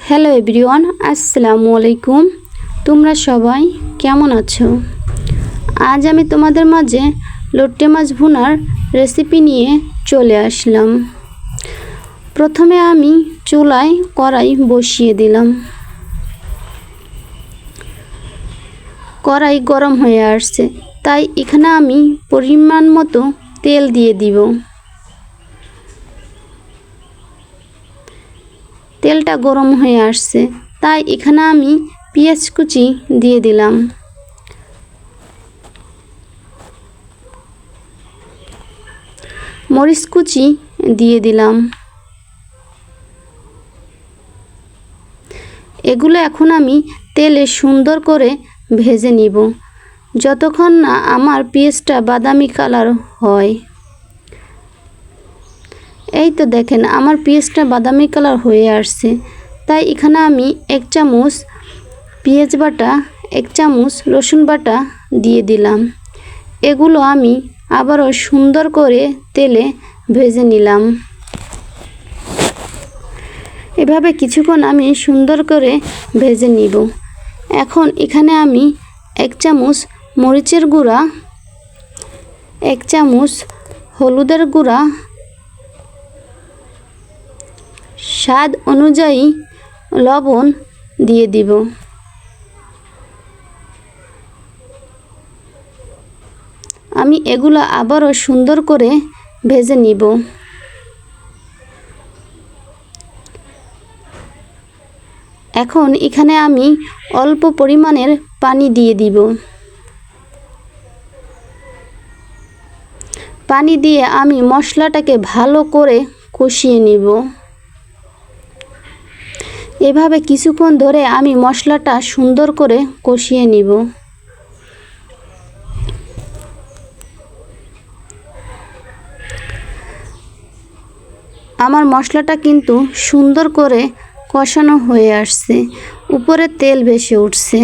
Hello everyone, আসসালামু আলাইকুম। তোমরা সবাই কেমন আছো? আজ আমি তোমাদের মাঝে লট্টে মাছ ভুনার রেসিপি নিয়ে চলে আসলাম। প্রথমে আমি চুলায় কড়াই বসিয়ে দিলাম। কড়াই গরম হয়ে আসছে, তাই এখানে আমি পরিমাণ মতো তেল দিয়ে দিব। তেলটা গরম হয়ে আসছে, তাই এখানে আমি পেঁয়াজ কুচি দিয়ে দিলাম। মরিচ কুচি দিয়ে দিলাম। এগুলো এখন আমি তেলে সুন্দর করে ভেজে নিব, যতক্ষণ না আমার পেঁয়াজটা বাদামি কালার হয়। এই তো দেখেন, আমার পেঁয়াজটা বাদামি কালার হয়ে আসছে, তাই এখানে আমি 1 চামচ পেঁয়াজ বাটা, 1 চামচ রসুন বাটা দিয়ে দিলাম। এগুলো আমি আবারও সুন্দর করে তেলে ভেজে নিলাম। এভাবে কিছুক্ষণ আমি সুন্দর করে ভেজে নিব। এখন এখানে আমি 1 চামচ মরিচের গুঁড়া, 1 চামচ হলুদের গুঁড়া, স্বাদ অনুযায়ী লবণ দিয়ে দিব। আমি এগুলো আবারও সুন্দর করে ভেজে নিব। এখন এখানে আমি অল্প পরিমাণের পানি দিয়ে দিব। পানি দিয়ে আমি মশলাটাকে ভালো করে কষিয়ে নিব। এভাবে কিছুক্ষণ ধরে আমি মশলাটা সুন্দর করে কষিয়ে নিব। আমার মশলাটা কিন্তু সুন্দর করে কষানো হয়ে আসছে, উপরে তেল ভেসে উঠছে।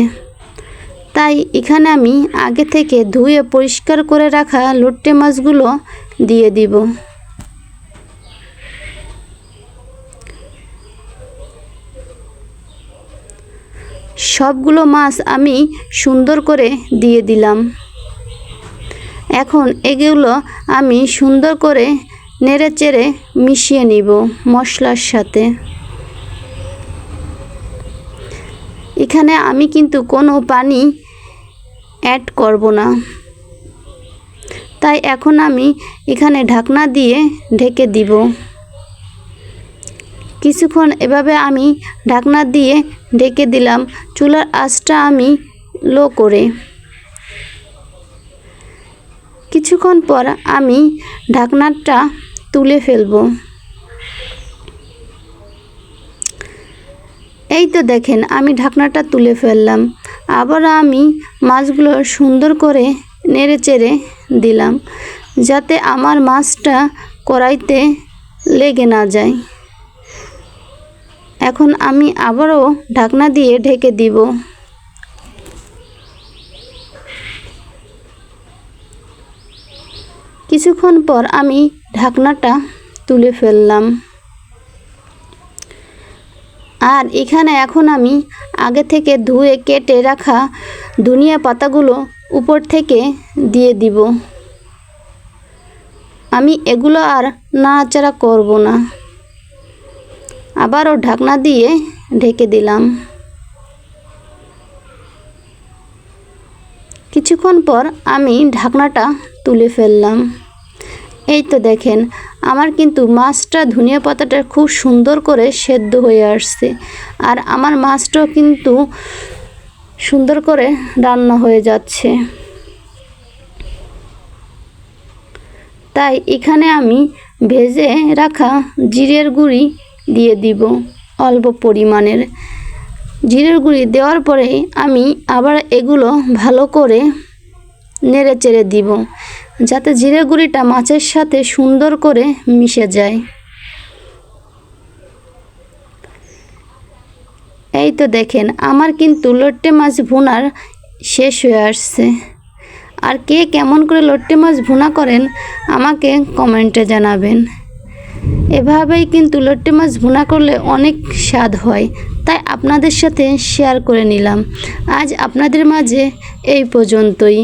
তাই এখানে আমি আগে থেকে ধুয়ে পরিষ্কার করে রাখা লট্টে মাছগুলো দিয়ে দিব। সবগুলো মাছ আমি সুন্দর করে দিয়ে দিলাম। এখন এগুলো আমি সুন্দর করে নেড়ে চেড়ে মিশিয়ে নিব মশলার সাথে। এখানে আমি কিন্তু কোনো পানি অ্যাড করব না, তাই এখন আমি এখানে ঢাকনা দিয়ে ঢেকে দিব। কিছুক্ষণ এভাবে আমি ঢাকনা দিয়ে ঢেকে দিলাম। চুলার আঁচটা আমি লো করে। কিছুক্ষণ পর আমি ঢাকনাটা তুলে ফেলব। এই তো দেখেন, আমি ঢাকনাটা তুলে ফেললাম। আবার আমি মাছগুলো সুন্দর করে নেড়ে চেড়ে দিলাম, যাতে আমার মাছটা কড়াইতে লেগে না যায়। এখন আমি আবারও ঢাকনা দিয়ে ঢেকে দিব। কিছুক্ষণ পর আমি ঢাকনাটা তুলে ফেললাম। আর এখানে এখন আমি আগে থেকে ধুয়ে কেটে রাখা ধনিয়া পাতাগুলো উপর থেকে দিয়ে দিব। আমি এগুলো আর নাড়াচাড়া করব না। আবারও ঢাকনা দিয়ে ঢেকে দিলাম। কিছুক্ষণ পর আমি ঢাকনাটা তুলে ফেললাম। এই তো দেখেন, আমার কিন্তু মাছটা ধনিয়া পাতাটা খুব সুন্দর করে সেদ্ধ হয়ে আসছে, আর আমার মাছটাও কিন্তু সুন্দর করে রান্না হয়ে যাচ্ছে। তাই এখানে আমি ভেজে রাখা জিরের গুঁড়ি দিয়ে দিব। অল্প পরিমাণের জিরের গুঁড়ি দেওয়ার পরে আমি আবার এগুলো ভালো করে নেড়ে চেড়ে দিব, যাতে জিরে গুঁড়িটা মাছের সাথে সুন্দর করে মিশে যায়। এই তো দেখেন, আমার কিন্তু লট্টে মাছ ভুনার শেষ হয়ে আসছে। আর কে কেমন করে লট্টে মাছ ভুনা করেন আমাকে কমেন্টে জানাবেন। এভাবেই কিন্তু লট্টে মাছ ভুনা করলে অনেক স্বাদ হয়, তাই আপনাদের সাথে শেয়ার করে নিলাম। আজ আপনাদের মাঝে এই পর্যন্তই।